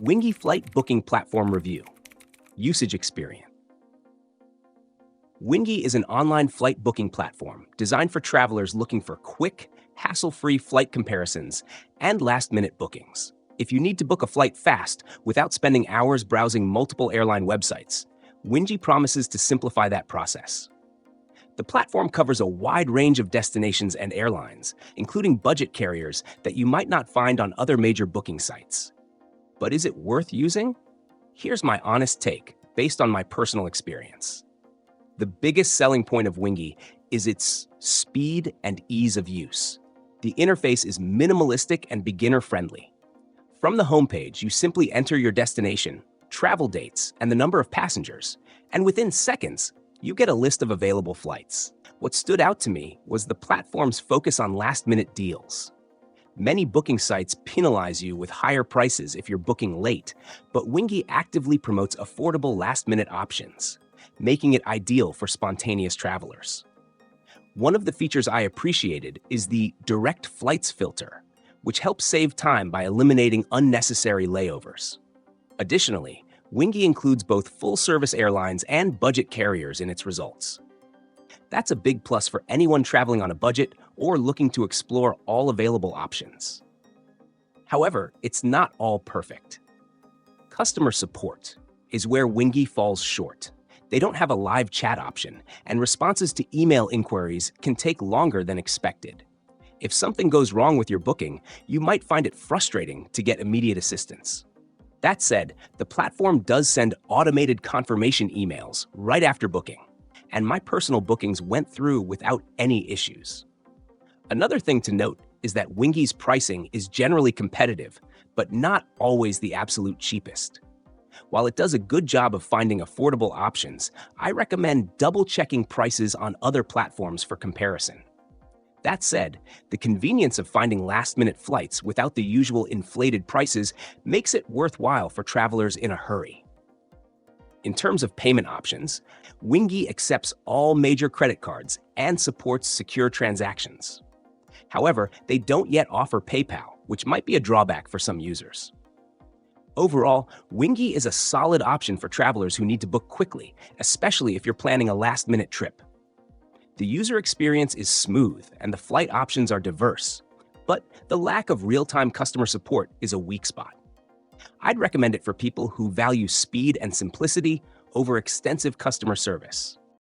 Wingie Flight Booking Platform Review. Usage Experience. Wingie is an online flight booking platform designed for travelers looking for quick, hassle-free flight comparisons and last-minute bookings. If you need to book a flight fast without spending hours browsing multiple airline websites, Wingie promises to simplify that process. The platform covers a wide range of destinations and airlines, including budget carriers that you might not find on other major booking sites. But is it worth using? Here's my honest take, based on my personal experience. The biggest selling point of Wingie is its speed and ease of use. The interface is minimalistic and beginner-friendly. From the homepage, you simply enter your destination, travel dates, and the number of passengers, and within seconds, you get a list of available flights. What stood out to me was the platform's focus on last-minute deals. Many booking sites penalize you with higher prices if you're booking late, but Wingie actively promotes affordable last-minute options, making it ideal for spontaneous travelers. One of the features I appreciated is the Direct Flights filter, which helps save time by eliminating unnecessary layovers. Additionally, Wingie includes both full-service airlines and budget carriers in its results. That's a big plus for anyone traveling on a budget or looking to explore all available options. However, it's not all perfect. Customer support is where Wingie falls short. They don't have a live chat option, and responses to email inquiries can take longer than expected. If something goes wrong with your booking, you might find it frustrating to get immediate assistance. That said, the platform does send automated confirmation emails right after booking, and my personal bookings went through without any issues. Another thing to note is that Wingie's pricing is generally competitive, but not always the absolute cheapest. While it does a good job of finding affordable options, I recommend double-checking prices on other platforms for comparison. That said, the convenience of finding last-minute flights without the usual inflated prices makes it worthwhile for travelers in a hurry. In terms of payment options, Wingie accepts all major credit cards and supports secure transactions. However, they don't yet offer PayPal, which might be a drawback for some users. Overall, Wingie is a solid option for travelers who need to book quickly, especially if you're planning a last-minute trip. The user experience is smooth and the flight options are diverse, but the lack of real-time customer support is a weak spot. I'd recommend it for people who value speed and simplicity over extensive customer service.